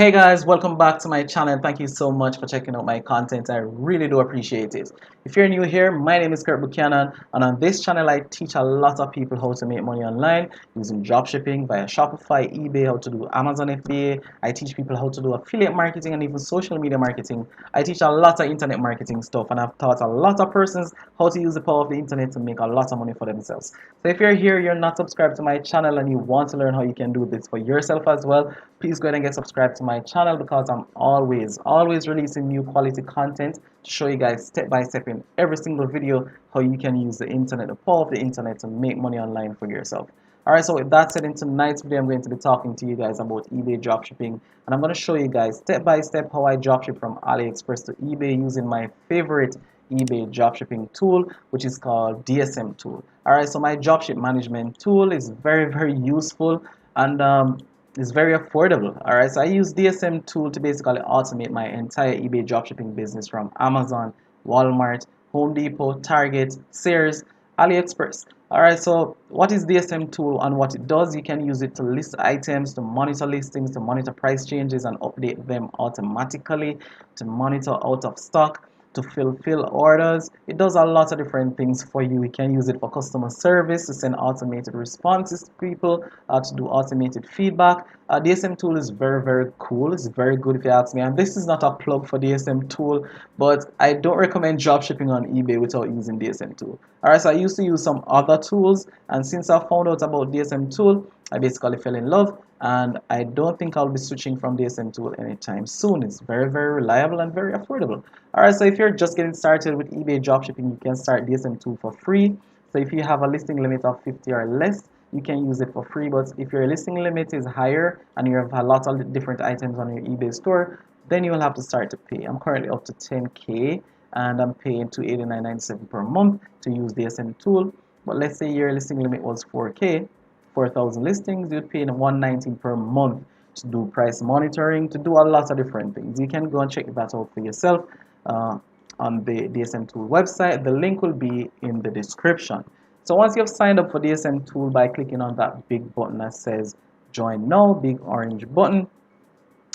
Hey guys, welcome back to my channel. Thank you so much for checking out my content. I really do appreciate it. If you're new here, my name is Kirk Buchanan, and on this channel I teach a lot of people how to make money online using dropshipping via Shopify, eBay, how to do Amazon FBA. I teach people how to do affiliate marketing and even social media marketing. I teach a lot of internet marketing stuff, and I've taught a lot of persons how to use the power of the internet to make a lot of money for themselves. So if you're here, you're not subscribed to my channel, and you want to learn how you can do this for yourself as well, please go ahead and get subscribed to my channel, because I'm always releasing new quality content to show you guys step by step in every single video how you can use the internet, the power of the internet, to make money online for yourself. Alright, so with that said, in tonight's video I'm going to be talking to you guys about eBay dropshipping, and I'm going to show you guys step by step how I dropship from Aliexpress to eBay using my favorite eBay dropshipping tool, which is called DSM Tool. Alright, so my dropship management tool is very useful, and it's very affordable. Alright, so I use DSM Tool to basically automate my entire eBay dropshipping business from Amazon, Walmart, Home Depot, Target, Sears, Aliexpress. Alright, so what is DSM Tool and what it does? You can use it to list items, to monitor listings, to monitor price changes and update them automatically, to monitor out of stock, to fulfill orders. It does a lot of different things for you. You can use it for customer service, to send automated responses to people, to do automated feedback. DSM Tool is very cool. It's very good if you ask me, and this is not a plug for DSM Tool, but I don't recommend dropshipping on eBay without using DSM Tool. Alright, so I used to use some other tools, and since I found out about DSM Tool, I basically fell in love, and I don't think I'll be switching from DSM Tool anytime soon. It's very reliable and very affordable. Alright, so if you're just getting started with eBay dropshipping, you can start DSM Tool for free. So if you have a listing limit of 50 or less, you can use it for free. But if your listing limit is higher and you have a lot of different items on your eBay store, then you will have to start to pay. I'm currently up to 10K, and I'm paying $289.97 per month to use DSM Tool. But let's say your listing limit was 4K, 4,000 listings, you'd pay $119 per month to do price monitoring, to do a lot of different things. You can go and check that out for yourself on the DSM Tool website. The link will be in the description. So once you've signed up for DSM Tool by clicking on that big button that says join now, big orange button,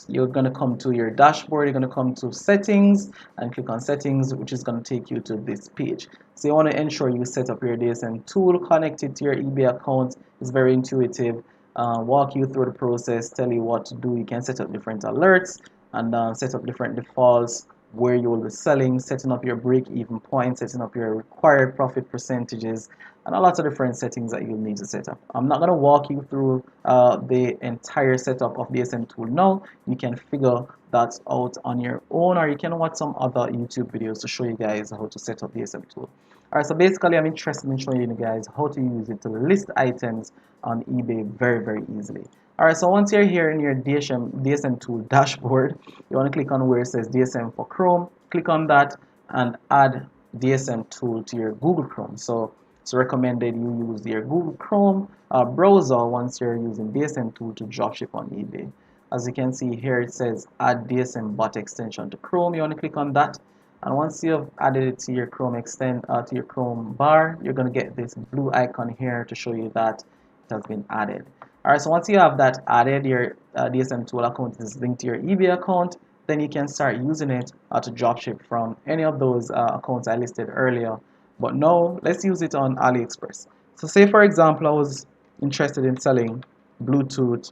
you're going to come to your dashboard. You're going to come to settings and click on settings, which is going to take you to this page. So you want to ensure you set up your DSM Tool, connect it to your eBay account. It's very intuitive. Walk you through the process, tell you what to do. You can set up different alerts and set up different defaults, where you will be selling, setting up your break-even point, setting up your required profit percentages, and a lot of different settings that you'll need to set up. I'm not going to walk you through the entire setup of DSM Tool now. You can figure that out on your own, or you can watch some other YouTube videos to show you guys how to set up DSM Tool. Alright, so basically I'm interested in showing you guys how to use it to list items on eBay very easily. Alright, so once you're here in your DSM Tool dashboard, you want to click on where it says DSM for Chrome. Click on that and add DSM Tool to your Google Chrome. So it's recommended you use your Google Chrome browser once you're using DSM Tool to dropship on eBay. As you can see here, it says add DSM bot extension to Chrome. You want to click on that, and once you've added it to your Chrome to your Chrome bar, you're going to get this blue icon here to show you that it has been added. Alright, so once you have that added, your DSM Tool account is linked to your eBay account, then you can start using it to dropship from any of those accounts I listed earlier. But now, let's use it on Aliexpress. So say for example, I was interested in selling Bluetooth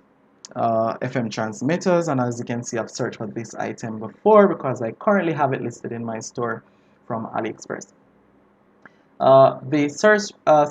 FM transmitters, and as you can see, I've searched for this item before because I currently have it listed in my store from Aliexpress. The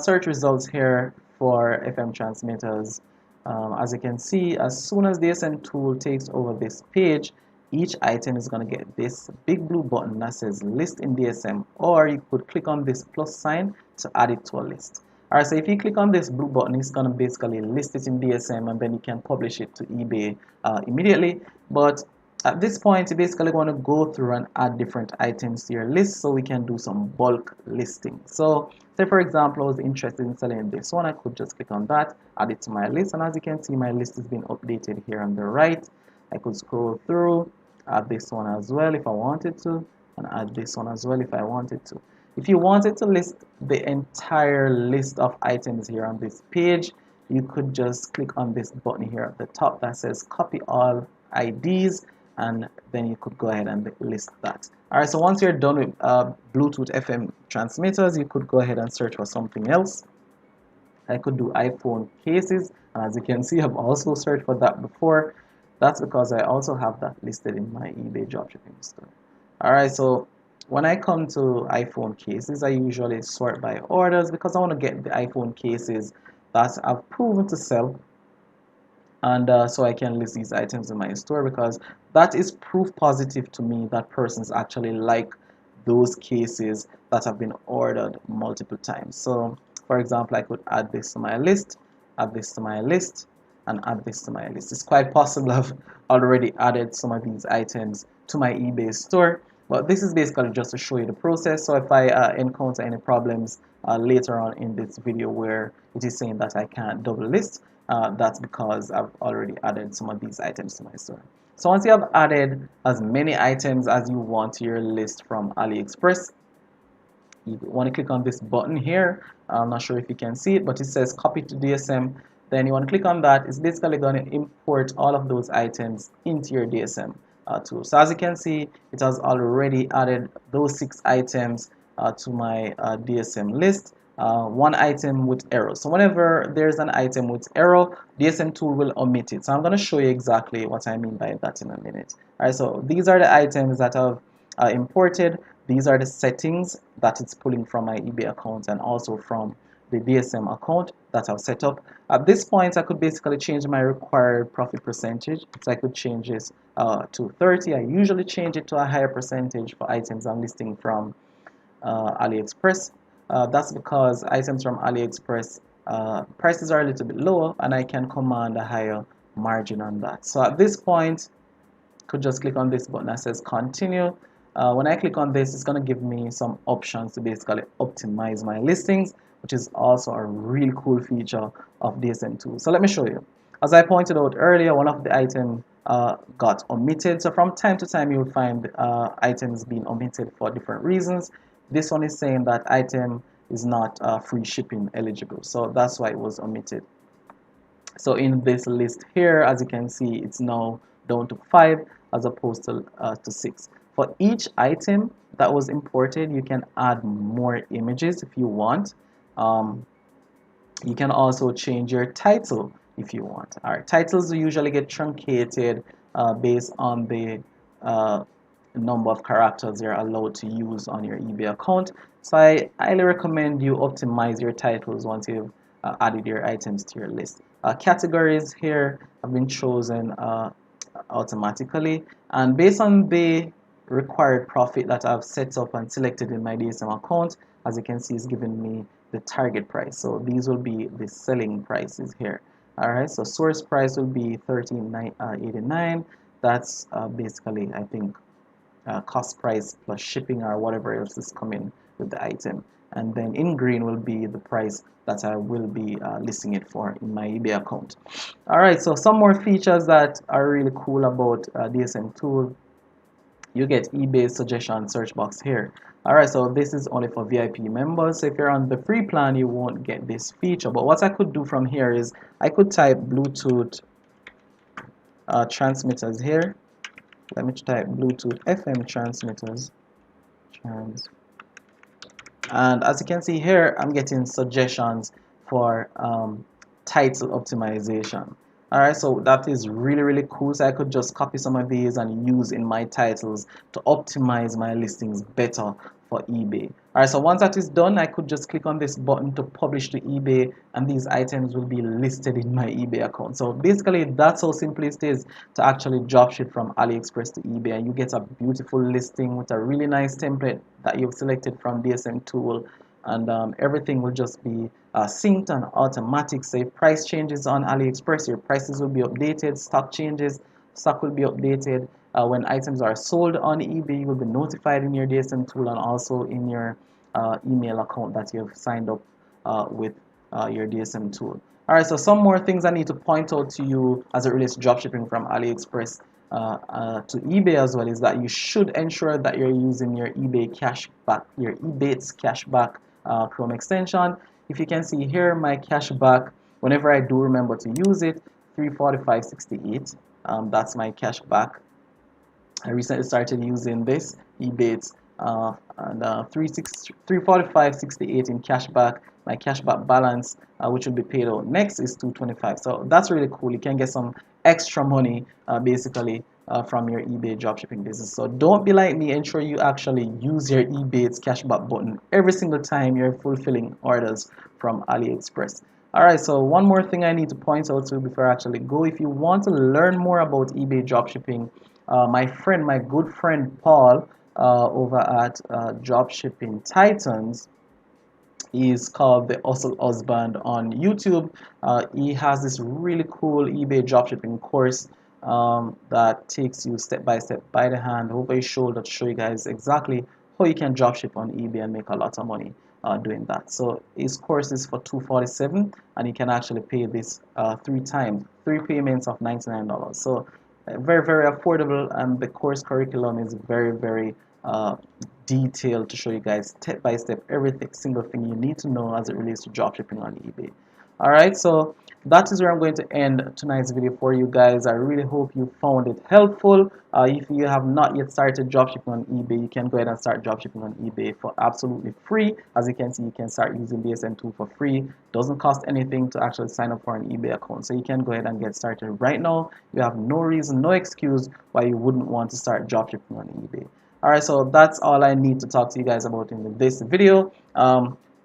search results here for FM transmitters, as you can see, as soon as DSM Tool takes over this page, each item is going to get this big blue button that says list in DSM, or you could click on this plus sign to add it to a list. Alright, so if you click on this blue button, it's going to basically list it in DSM, and then you can publish it to eBay immediately. But at this point, you basically want to go through and add different items to your list so we can do some bulk listing. So say for example, I was interested in selling this one. I could just click on that, add it to my list, and as you can see, my list has been updated here on the right. I could scroll through, add this one as well if I wanted to, and add this one as well if I wanted to. If you wanted to list the entire list of items here on this page, you could just click on this button here at the top that says copy all IDs, and then you could go ahead and list that. Alright, so once you're done with Bluetooth FM transmitters, you could go ahead and search for something else. I could do iPhone cases, and as you can see, I've also searched for that before. That's because I also have that listed in my eBay dropshipping store. Alright, so when I come to iPhone cases, I usually sort by orders because I want to get the iPhone cases that I've proven to sell, and so I can list these items in my store, because that is proof positive to me that persons actually like those cases that have been ordered multiple times. So for example, I could add this to my list, add this to my list, and add this to my list. It's quite possible I've already added some of these items to my eBay store, but this is basically just to show you the process. So if I encounter any problems later on in this video where it is saying that I can't double list, that's because I've already added some of these items to my store. So once you have added as many items as you want to your list from AliExpress, you want to click on this button here. I'm not sure if you can see it, but it says copy to DSM. Then you want to click on that. It's basically going to import all of those items into your DSM tool. So as you can see, it has already added those 6 items to my DSM list. One item with error. So whenever there's an item with error, DSM tool will omit it. So I'm going to show you exactly what I mean by that in a minute. Alright, so these are the items that I've imported. These are the settings that it's pulling from my eBay account and also from the DSM account that I've set up. At this point, I could basically change my required profit percentage. So I could change this to 30. I usually change it to a higher percentage for items I'm listing from AliExpress. That's because items from AliExpress prices are a little bit lower, and I can command a higher margin on that. So at this point, I could just click on this button that says continue. When I click on this, it's going to give me some options to basically optimize my listings, which is also a really cool feature of DSM Tool. So let me show you. As I pointed out earlier, one of the items got omitted. So from time to time, you'll find items being omitted for different reasons. This one is saying that item is not free shipping eligible. So that's why it was omitted. So in this list here, as you can see, it's now down to 5 as opposed to 6. For each item that was imported, you can add more images if you want. You can also change your title if you want. Our titles usually get truncated based on the number of characters you're allowed to use on your eBay account. So I highly recommend you optimize your titles once you've added your items to your list. Categories here have been chosen automatically, and based on the required profit that I've set up and selected in my DSM account, as you can see, it's giving me the target price. So these will be the selling prices here. Alright, so source price will be $13.89. That's basically, I think, cost price plus shipping or whatever else is coming with the item. And then in green will be the price that I will be listing it for in my eBay account. Alright, so some more features that are really cool about DSM Tool. You get eBay suggestion search box here. Alright, so this is only for VIP members. So if you're on the free plan, you won't get this feature. But what I could do from here is I could type Bluetooth transmitters here. Let me type Bluetooth FM transmitters. And as you can see here, I'm getting suggestions for title optimization. Alright, so that is really cool. So I could just copy some of these and use in my titles to optimize my listings better for eBay. Alright, so once that is done, I could just click on this button to publish to eBay, and these items will be listed in my eBay account. So basically, that's how simple it is to actually dropship from AliExpress to eBay, and you get a beautiful listing with a really nice template that you've selected from DSM Tool, and everything will just be synced and automatic. So if price changes on AliExpress, your prices will be updated. Stock changes, stock will be updated. When items are sold on eBay, you will be notified in your DSM Tool and also in your email account that you've signed up with your DSM Tool. Alright, so some more things I need to point out to you as it relates to dropshipping from AliExpress to eBay as well is that you should ensure that you're using your eBay cashback, your eBates cashback Chrome extension. If you can see here, my cashback, whenever I do remember to use it, $345.68. That's my cash back. I recently started using this eBay and 345.68 in cashback. My cashback balance, which will be paid out next, is 225. So that's really cool. You can get some extra money basically from your eBay dropshipping business. So don't be like me. Ensure you actually use your eBay's cashback button every single time you're fulfilling orders from Aliexpress. Alright, so one more thing I need to point out to before I actually go. If you want to learn more about eBay dropshipping, my good friend Paul over at Dropshipping Titans, is called the Hustle Husband on YouTube. He has this really cool eBay dropshipping course that takes you step by step by the hand over his shoulder to show you guys exactly how you can dropship on eBay and make a lot of money doing that. So his course is for $247, and you can actually pay this 3 times, 3 payments of $99. So very, very affordable, and the course curriculum is very, very detailed to show you guys step by step every single thing you need to know as it relates to dropshipping on eBay. Alright, so that is where I'm going to end tonight's video for you guys. I really hope you found it helpful. If you have not yet started dropshipping on eBay, you can go ahead and start dropshipping on eBay for absolutely free. As you can see, you can start using DSM Tool for free. Doesn't cost anything to actually sign up for an eBay account. So you can go ahead and get started right now. You have no reason, no excuse why you wouldn't want to start dropshipping on eBay. Alright, so that's all I need to talk to you guys about in this video.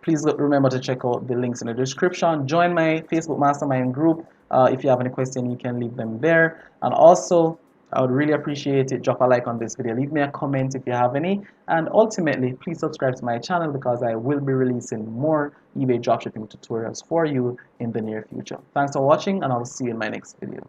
Please remember to check out the links in the description. Join my Facebook mastermind group. If you have any questions, you can leave them there. And also, I would really appreciate it. Drop a like on this video. Leave me a comment if you have any. And ultimately, please subscribe to my channel because I will be releasing more eBay dropshipping tutorials for you in the near future. Thanks for watching, and I'll see you in my next video.